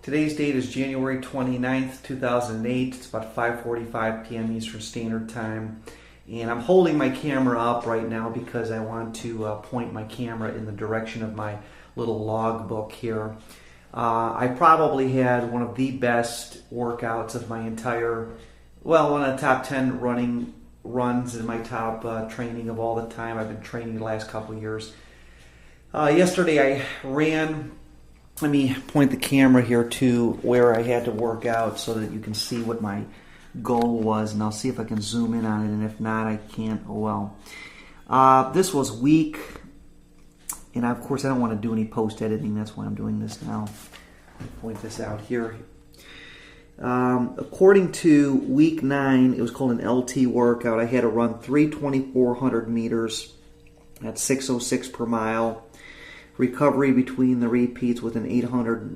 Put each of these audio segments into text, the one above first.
Today's date is January 29th, 2008. It's about 5:45 p.m. Eastern Standard Time. And I'm holding my camera up right now because I want to point my camera in the direction of my little log book here. I probably had one of the best workouts of my entire, one of the top 10 running runs in my top training of all the time. I've been training the last couple of years. Yesterday I ran. Let me point the camera here to where I had to work out so that you can see what my goal was, and I'll see if I can zoom in on it, and if not, I can't. Oh well. This was week, and of course I don't want to do any post-editing, that's why I'm doing this now. Let me point this out here. According to week 9, it was called an LT workout. I had to run 3,400 meters at 6:06 per mile. Recovery between the repeats with an 800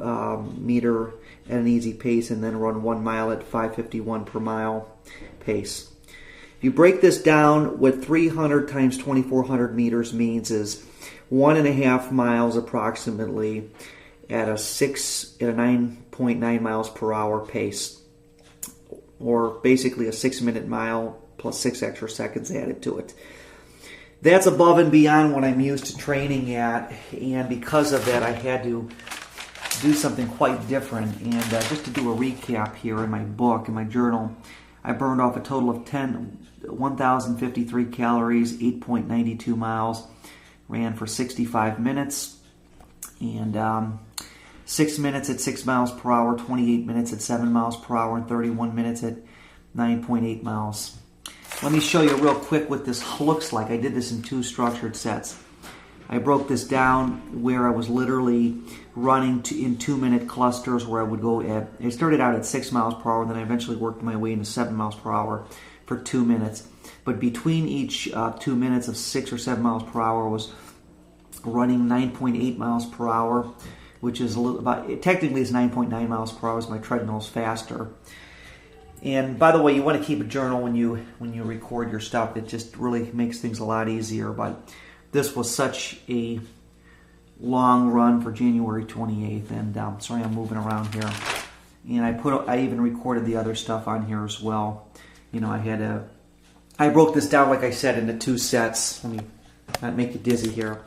meter at an easy pace, and then run 1 mile at 5:51 per mile pace. If you break this down, what 300 times 2,400 meters means is 1.5 miles approximately at a 9.9 miles per hour pace, or basically a 6-minute mile plus 6 extra seconds added to it. That's above and beyond what I'm used to training at, and because of that I had to do something quite different. And just to do a recap here in my book, in my journal, I burned off a total of 1,053 calories, 8.92 miles, ran for 65 minutes, and 6 minutes at 6 miles per hour, 28 minutes at 7 miles per hour, and 31 minutes at 9.8 miles. Let me show you real quick what this looks like. I did this in 2 structured sets. I broke this down where I was literally running in 2-minute clusters where I would go at, I started out at 6 miles per hour, and then I eventually worked my way into 7 miles per hour for 2 minutes. But between each 2 minutes of 6 or 7 miles per hour was running 9.8 miles per hour, which is a little about, technically it's 9.9 miles per hour, as my treadmill is faster. And by the way, you want to keep a journal when you record your stuff. It just really makes things a lot easier. But this was such a long run for January 28th, and sorry I'm moving around here. And I even recorded the other stuff on here as well. You know, I broke this down, like I said, into 2 sets. Let me not make you dizzy here.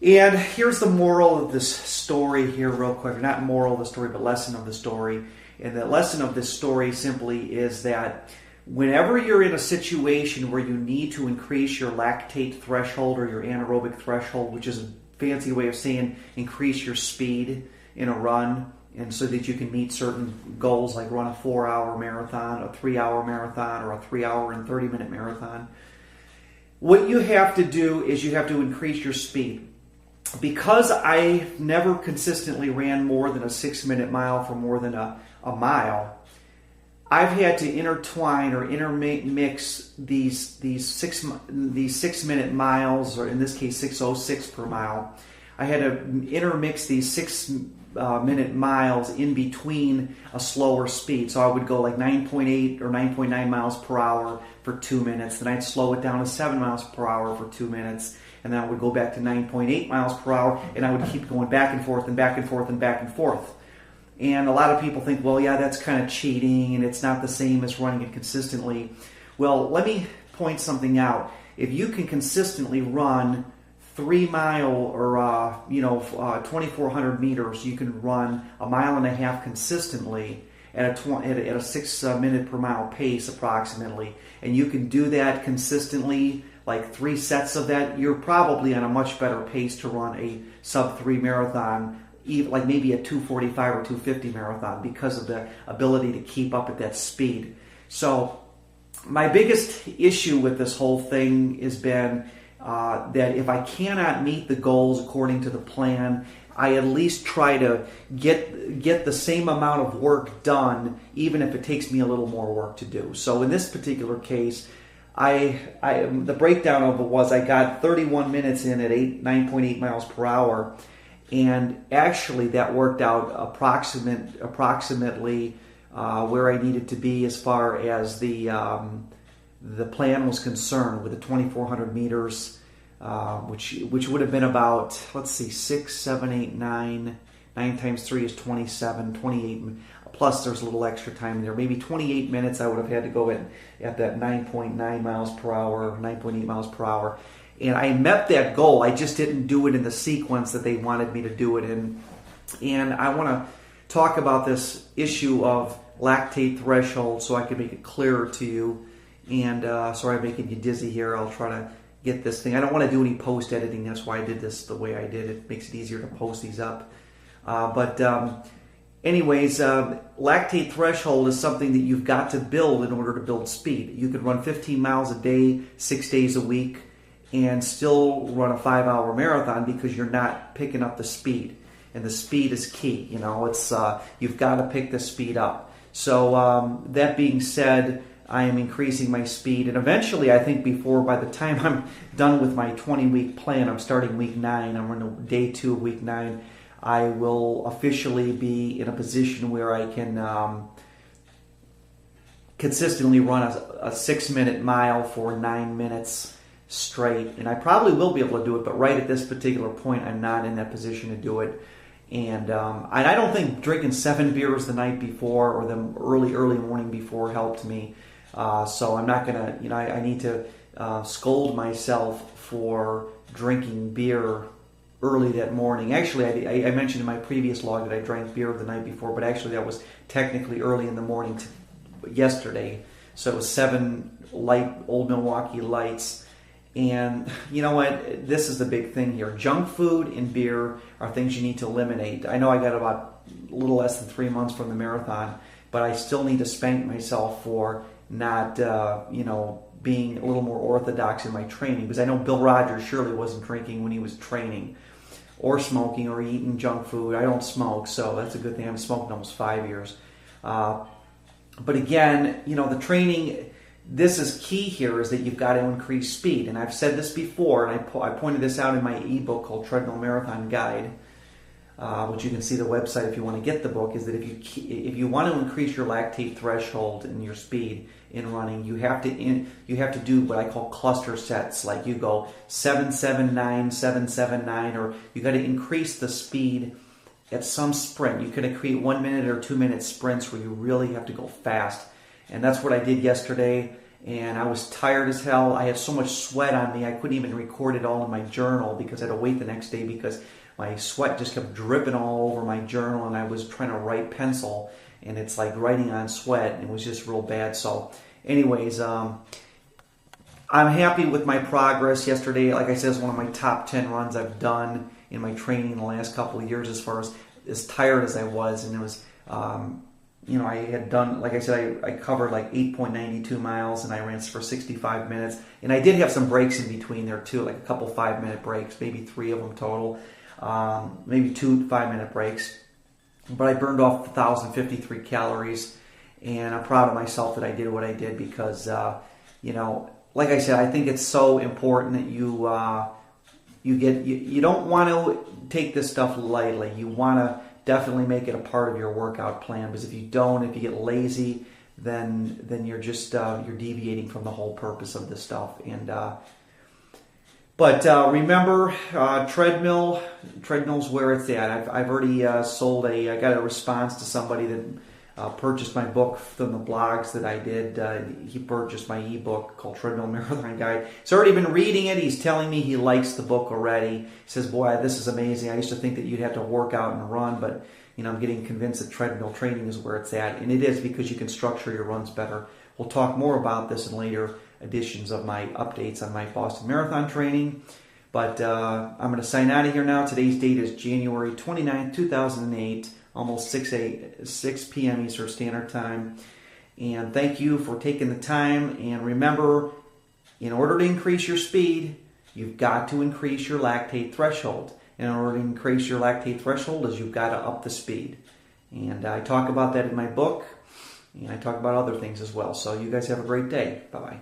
And here's the moral of this story here real quick. Not moral of the story, but lesson of the story. And the lesson of this story simply is that whenever you're in a situation where you need to increase your lactate threshold or your anaerobic threshold, which is a fancy way of saying increase your speed in a run, and so that you can meet certain goals like run a 4-hour marathon, a 3-hour marathon, or a 3-hour and 30-minute marathon, what you have to do is you have to increase your speed. Because I never consistently ran more than a 6-minute mile for more than a mile, I've had to intertwine or intermix these 6-minute miles, or in this case 6:06 per mile. I had to intermix these 6-minute miles in between a slower speed. So I would go like 9.8 or 9.9 miles per hour for 2 minutes. Then I'd slow it down to 7 miles per hour for 2 minutes. And then I would go back to 9.8 miles per hour, and I would keep going back and forth and back and forth and back and forth. And a lot of people think, well, yeah, that's kind of cheating, and it's not the same as running it consistently. Well, let me point something out. If you can consistently run 3 mile or 2,400 meters, you can run 1.5 miles consistently at a 6-minute per mile pace approximately, and you can do that consistently, like 3 sets of that, you're probably on a much better pace to run a sub-3 marathon, like maybe a 2:45 or 2:50 marathon, because of the ability to keep up at that speed. So my biggest issue with this whole thing has been that if I cannot meet the goals according to the plan, I at least try to get the same amount of work done, even if it takes me a little more work to do. So in this particular case, the breakdown of it was I got 31 minutes in at 9.8 miles per hour, and actually that worked out approximately where I needed to be as far as the plan was concerned, with the 2,400 meters, which would have been about, let's see, 6, 7, 8, 9, 9 times 3 is 27, 28, plus there's a little extra time there. Maybe 28 minutes I would have had to go at that 9.9 miles per hour, 9.8 miles per hour. And I met that goal. I just didn't do it in the sequence that they wanted me to do it in. And I want to talk about this issue of lactate threshold so I can make it clearer to you. And sorry I'm making you dizzy here. I'll try to get this thing. I don't want to do any post editing. That's why I did this the way I did. It makes it easier to post these up. Anyways, lactate threshold is something that you've got to build in order to build speed. You could run 15 miles a day, 6 days a week, and still run a 5-hour marathon because you're not picking up the speed. And the speed is key. You know, it's you've got to pick the speed up. So that being said, I am increasing my speed, and eventually, I think by the time I'm done with my 20-week plan, I'm starting week 9. I'm on day 2 of week 9. I will officially be in a position where I can consistently run a 6-minute mile for 9 minutes straight. And I probably will be able to do it, but right at this particular point, I'm not in that position to do it. And I don't think drinking 7 beers the night before or the early morning before helped me. So I'm not going to, I need to scold myself for drinking beer early that morning. Actually, I mentioned in my previous log that I drank beer the night before, but actually that was technically early in the morning yesterday. So it was 7 light Old Milwaukee Lights. And you know what? This is the big thing here. Junk food and beer are things you need to eliminate. I know I got about a little less than 3 months from the marathon, but I still need to spank myself for not, being a little more orthodox in my training. Because I know Bill Rogers surely wasn't drinking when he was training, or smoking, or eating junk food. I don't smoke, so that's a good thing. I haven't smoked in almost 5 years. But again, the training, this is key here, is that you've got to increase speed. And I've said this before, and I pointed this out in my ebook called Treadmill Marathon Guide, which you can see the website if you want to get the book, is that if you want to increase your lactate threshold and your speed in running, you have to do what I call cluster sets. Like you go 7-7-9, 7-7-9, or you got to increase the speed at some sprint. You can create 1 minute or 2 minute sprints where you really have to go fast. And that's what I did yesterday, and I was tired as hell. I had so much sweat on me, I couldn't even record it all in my journal because I had to wait the next day because my sweat just kept dripping all over my journal, and I was trying to write pencil, and it's like writing on sweat, and it was just real bad. So anyways, I'm happy with my progress yesterday. Like I said, it's one of my top 10 runs I've done in my training in the last couple of years, as far as tired as I was. And it was, I had done, like I said, I covered like 8.92 miles, and I ran for 65 minutes. And I did have some breaks in between there too, like a couple 5-minute breaks, maybe 3 of them total, maybe 2 5-minute breaks. But I burned off 1,053 calories, and I'm proud of myself that I did what I did because, like I said, I think it's so important that you don't want to take this stuff lightly. You want to definitely make it a part of your workout plan, because if you don't, if you get lazy, then you're just you're deviating from the whole purpose of this stuff. And but remember, treadmill's where it's at. I've already I got a response to somebody that purchased my book from the blogs that I did. He purchased my ebook called Treadmill Marathon Guide. He's already been reading it. He's telling me he likes the book already. He says, boy, this is amazing. I used to think that you'd have to work out and run, but I'm getting convinced that treadmill training is where it's at. And it is, because you can structure your runs better. We'll talk more about this in later editions of my updates on my Boston Marathon training. But I'm going to sign out of here now. Today's date is January 29th, 2008. Almost 6 p.m. Eastern Standard Time. And thank you for taking the time. And remember, in order to increase your speed, you've got to increase your lactate threshold. And in order to increase your lactate threshold, you've got to up the speed. And I talk about that in my book, and I talk about other things as well. So you guys have a great day. Bye-bye.